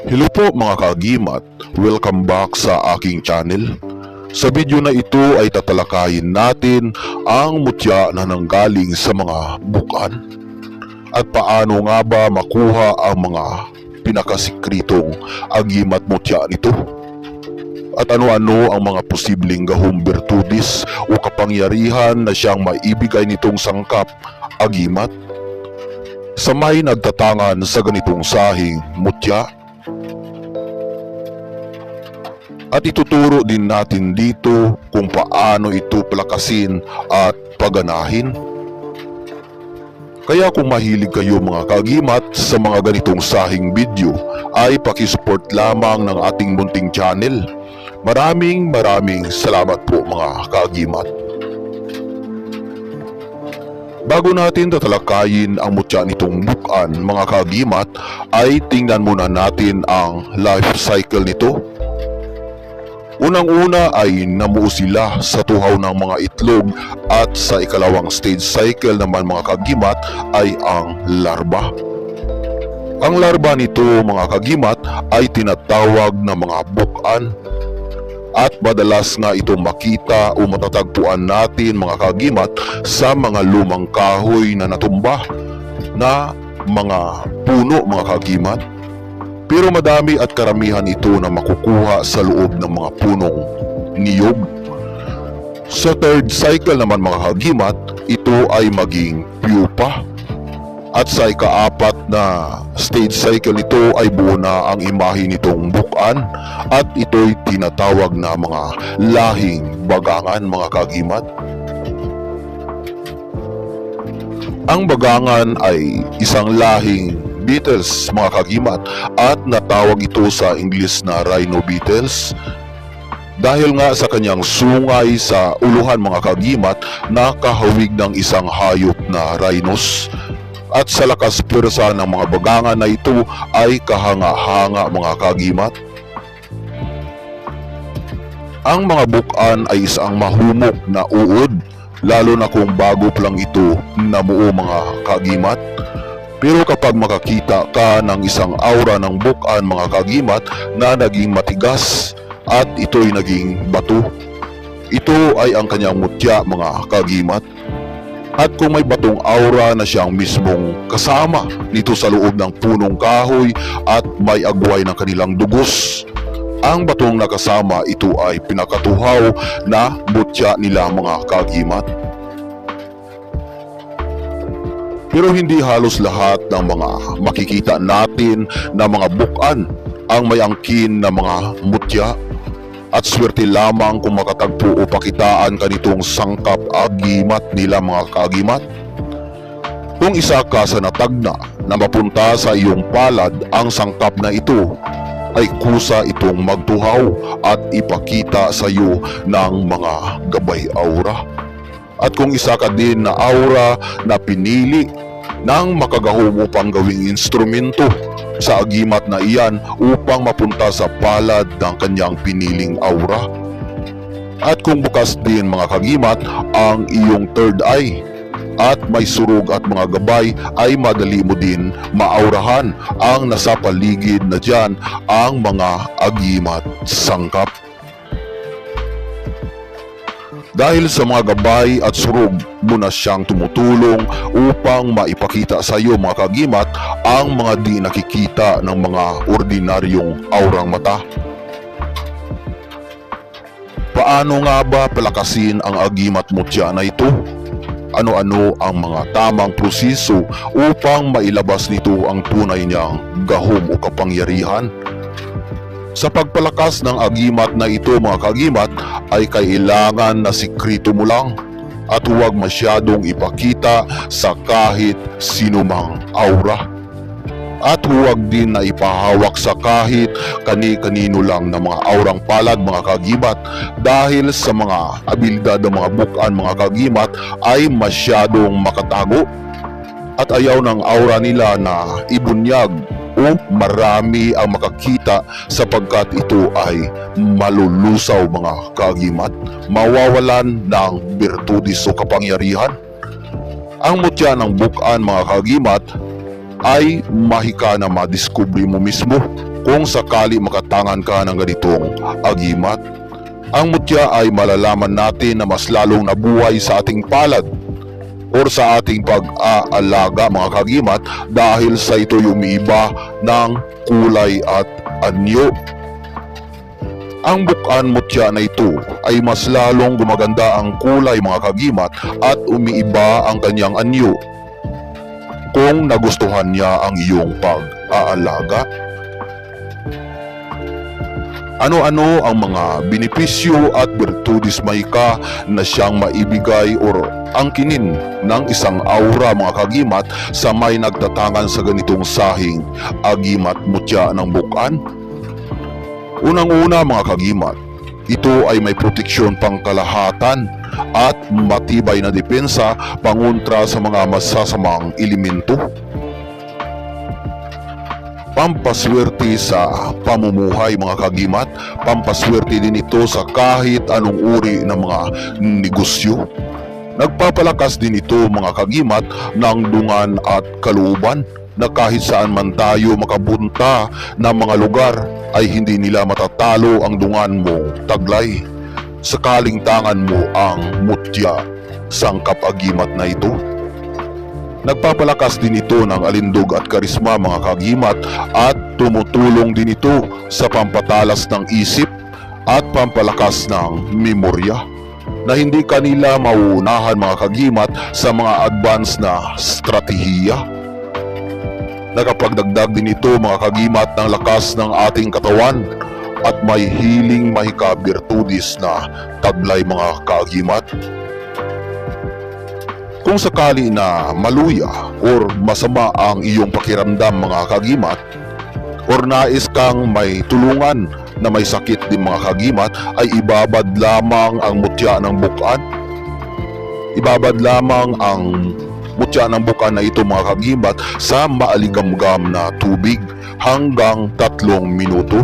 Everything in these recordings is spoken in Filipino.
Hello po mga kaagimat, welcome back sa aking channel. Sa video na ito ay tatalakayin natin ang mutya na nanggaling sa mga bukan at paano nga ba makuha ang mga pinakasikritong agimat mutya nito. At ano-ano ang mga posibleng gahong bertudis o kapangyarihan na siyang maibigay nitong sangkap agimat sa may nagtatangan sa ganitong sahing mutya. At ituturo din natin dito kung paano ito palakasin at paganahin. Kaya kung mahilig kayo mga kaagimat sa mga ganitong sahing video ay pakisupport lamang ng ating munting channel. Maraming salamat po mga kaagimat. Bago natin tatalakayin ang mutya nitong bukan mga kaagimat ay tingnan muna natin ang life cycle nito. Unang-una ay namuo sila sa tuhaw ng mga itlog at sa ikalawang stage cycle naman mga kaagimat ay ang larba. Ang larba nito mga kaagimat ay tinatawag na mga bukan at madalas nga itong makita o matatagpuan natin mga kaagimat sa mga lumang kahoy na natumba na mga puno mga kaagimat. Pero madami at karamihan ito na makukuha sa loob ng mga punong niyog. Sa third cycle naman mga kaagimat, ito ay maging pupa. At sa ikaapat na stage cycle nito ay buo na ang imahe nitong bukan at ito'y tinatawag na mga lahing bagangan mga kaagimat. Ang bagangan ay isang lahing beetles mga kaagimat at natawag ito sa English na rhino beetles dahil nga sa kanyang sungay sa uluhan mga kaagimat na kahawig ng isang hayop na rhinos at sa lakas pwersa ng mga bagangan na ito ay kahanga-hanga mga kaagimat. Ang mga bukan ay isang mahumok na uod lalo na kung bago pa lang ito namuo mga kaagimat. Pero kapag makakita ka ng isang aura ng bukan mga kaagimat na naging matigas at ito'y naging bato, ito ay ang kanyang mutya mga kaagimat. At kung may batong aura na siyang mismong kasama nito sa loob ng punong kahoy at may agway ng kanilang dugos, ang batong nakasama ito ay pinakatuhaw na mutya nila mga kaagimat. Pero hindi halos lahat ng mga makikita natin na mga bukan ang may angkin na mga mutya at swerte lamang kung makatagpo o pakitaan ka nitong sangkap agimat nila mga kaagimat. Kung isa ka sa natagna na mapunta sa iyong palad ang sangkap na ito, ay kusa itong magtuhaw at ipakita sa iyo ng mga gabay aura. At kung isa ka din na aura na pinili ng makagahong upang gawing instrumento sa agimat na iyan upang mapunta sa palad ng kanyang piniling aura. At kung bukas din mga kaagimat ang iyong third eye at may surog at mga gabay ay madali mo din maaurahan ang nasa paligid na dyan ang mga agimat sangkap. Dahil sa mga gabay at surog mo na siyang tumutulong upang maipakita sa iyo mga kaagimat ang mga di nakikita ng mga ordinaryong aurang mata. Paano nga ba palakasin ang agimat mutya na ito? Ano-ano ang mga tamang proseso upang mailabas nito ang tunay niyang gahom o kapangyarihan? Sa pagpalakas ng agimat na ito mga kaagimat ay kailangan na sikrito mo lang at huwag masyadong ipakita sa kahit sinumang aura. At huwag din na ipahawak sa kahit kani-kanino lang na mga aurang palad mga kaagimat dahil sa mga abilidad ng mga bukan mga kaagimat ay masyadong makatago at ayaw ng aura nila na ibunyag o marami ang makakita sapagkat ito ay malulusaw mga kaagimat, mawawalan ng bertudis o kapangyarihan. Ang mutya ng bukan mga kaagimat ay mahika na madiskubre mo mismo kung sakali makatangan ka ng ganitong agimat. Ang mutya ay malalaman natin na mas lalong nabuhay sa ating palad or sa ating pag-aalaga mga kagimat dahil sa ito'y umiiba ng kulay at anyo. Ang bukan mutya na ito ay mas lalong gumaganda ang kulay mga kagimat at umiiba ang kanyang anyo kung nagustuhan niya ang iyong pag-aalaga. Ano-ano ang mga benepisyo at birtudis mahika na siyang maibigay or angkinin ng isang aura mga kagimat sa may nagtatangan sa ganitong sahing agimat mutya ng bukan? Unang-una mga kagimat, ito ay may proteksyon pangkalahatan at matibay na depensa pangontra sa mga masasamang elemento. Pampaswerte sa pamumuhay mga kagimat, pampaswerte din ito sa kahit anong uri ng mga negosyo. Nagpapalakas din ito mga kagimat ng dungan at kalooban na kahit saan man tayo makabunta ng mga lugar ay hindi nila matatalo ang dungan mo taglay. Sakaling tangan mo ang mutya sangkap agimat na ito. Nagpapalakas din ito ng alindog at karisma mga kagimat at tumutulong din ito sa pampatalas ng isip at pampalakas ng memorya na hindi kanila mauunahan mga kagimat sa mga advance na strategiya. Nakapagdagdag din ito mga kagimat ng lakas ng ating katawan at may healing mahika birtudis na taglay mga kagimat. Kung sakali na maluya or masama ang iyong pakiramdam mga kagimat or nais kang may tulungan na may sakit din mga kagimat ay ibabad lamang ang mutya ng bukan. Ibabad lamang ang mutya ng bukan na ito mga kagimat sa maaligamgam na tubig hanggang 3 minuto.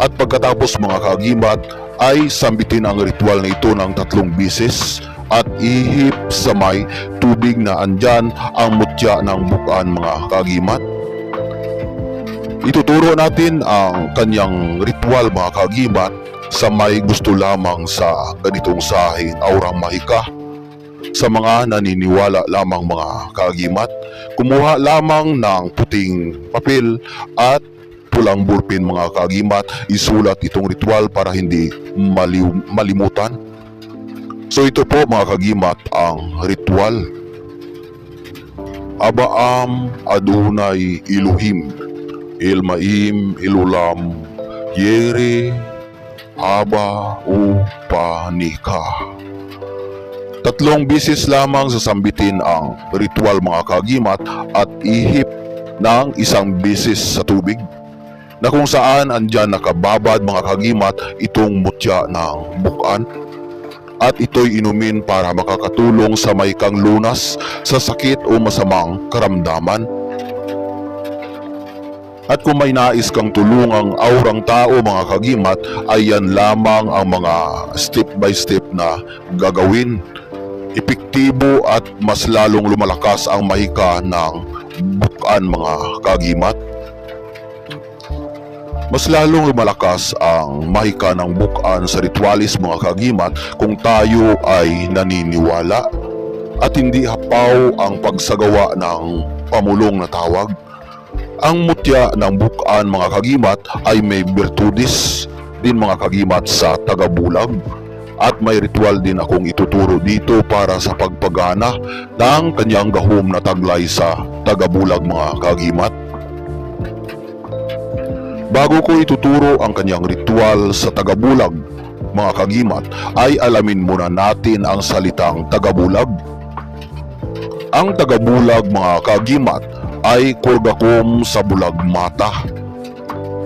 At pagkatapos mga kagimat ay sambitin ang ritual na ito ng 3 beses at ihip sa may tubig na andyan ang mutya ng bukan mga kagimat. Ituturo natin ang kanyang ritual mga kagimat sa may gusto lamang sa ganitong sahing aurang mahika. Sa mga naniniwala lamang mga kagimat, kumuha lamang ng puting papel at pulang bulpin mga kagimat, isulat itong ritual para hindi malimutan. So ito po mga kagimat ang ritual. Abaam Adonai Elohim, Elmaim Elulam, Yere Haba Upanika. 3 beses lamang sasambitin ang ritual mga kagimat at ihip ng 1 beses sa tubig na kung saan andyan nakababad mga kagimat itong mutya ng bukan. At ito'y inumin para makakatulong sa may kang lunas sa sakit o masamang karamdaman. At kung may nais kang tulungang aurang tao mga kagimat ay yan lamang ang mga step by step na gagawin. Epektibo at mas lalong lumalakas ang mahika ng bukan mga kagimat. Mas lalong lumalakas ang mahika ng bukan sa ritualis mga kagimat kung tayo ay naniniwala at hindi hapaw ang pagsagawa ng pamulong na tawag. Ang mutya ng bukan mga kagimat ay may birtudis din mga kagimat sa tagabulag at may ritual din akong ituturo dito para sa pagpagana ng kanyang gahom na taglay sa tagabulag mga kagimat. Bago ko ituturo ang kanyang ritual sa tagabulag, mga kagimat, ay alamin muna natin ang salitang tagabulag. Ang tagabulag, mga kagimat, ay kurgakom sa bulag mata.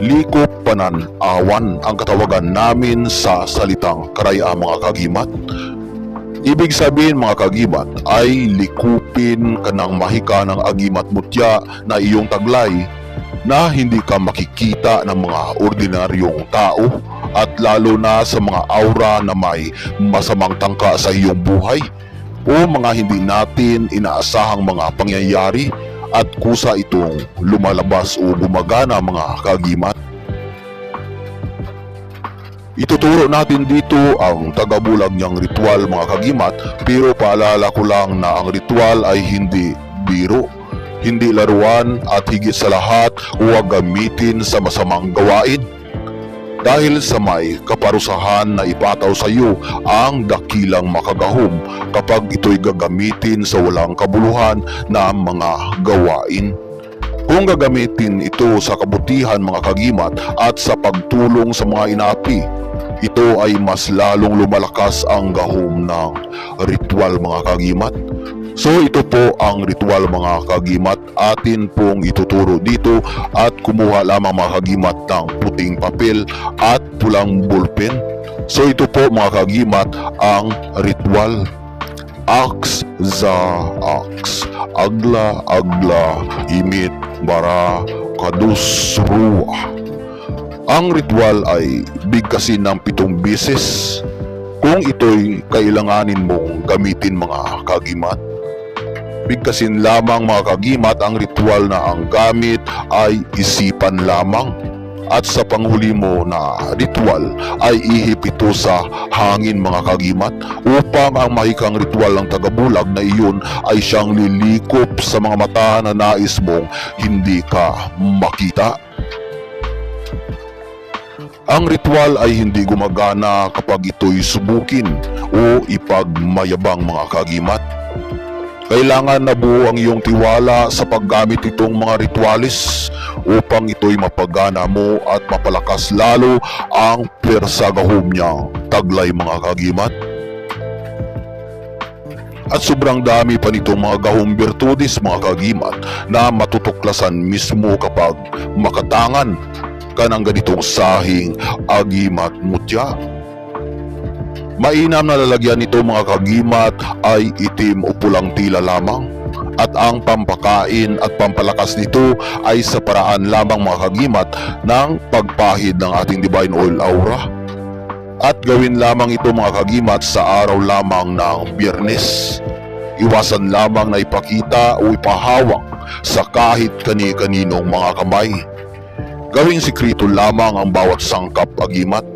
Likop panan awan ang katawagan namin sa salitang karaya mga kagimat. Ibig sabihin mga kagimat ay likupin kanang mahika ng agimat mutya na iyong taglay na hindi ka makikita ng mga ordinaryong tao at lalo na sa mga aura na may masamang tangka sa iyong buhay o mga hindi natin inaasahang mga pangyayari at kusa itong lumalabas o gumagana mga kagimat. Ituturo natin dito ang tagabulag niyang ritual mga kagimat, pero paalala ko lang na ang ritual ay hindi biro, hindi laruan at higit sa lahat huwag gamitin sa masamang gawain. Dahil sa may kaparusahan na ipataw sa iyo ang dakilang makagahom kapag ito'y gagamitin sa walang kabuluhan na mga gawain. Kung gagamitin ito sa kabutihan mga kagimat at sa pagtulong sa mga inaapi, ito ay mas lalong lumalakas ang gahom ng ritual mga kagimat. So ito po ang ritual mga kagimat, atin pong ituturo dito at kumuha lamang mga kagimat ng puting papel at pulang ballpen. So ito po mga kagimat ang ritual. Aks za aks, agla agla, imit bara kadus ruah. Ang ritual ay bigkasin ng 7 beses kung ito'y kailanganin mong gamitin mga kagimat. Bigkasin lamang mga kagimat ang ritual na ang gamit ay isipan lamang. At sa panghuli mo na ritual ay ihip ito sa hangin mga kagimat upang ang mahikang ritual ng tagabulag na iyon ay siyang lilikop sa mga mata na nais mong hindi ka makita. Ang ritual ay hindi gumagana kapag ito'y subukin o ipagmayabang mga kagimat. Kailangan na buo ang iyong tiwala sa paggamit itong mga ritualis upang ito'y mapagana mo at mapalakas lalo ang pwersa gahom niyang taglay mga kagimat. At sobrang dami pa nitong mga gahom birtudis mga kagimat na matutuklasan mismo kapag makatangan ka ng ganitong sahing agimat mutya. Mainam na lalagyan nito mga kagimat ay itim o pulang tila lamang at ang pampakain at pampalakas nito ay sa paraan lamang mga kagimat ng pagpahid ng ating divine oil aura. At gawin lamang ito mga kagimat sa araw lamang ng Biyernes. Iwasan lamang na ipakita o ipahawak sa kahit kani-kaninong mga kamay. Gawing sikrito lamang ang bawat sangkap agimat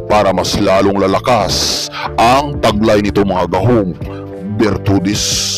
para mas lalong lalakas ang taglay nito mga gahom birtudis.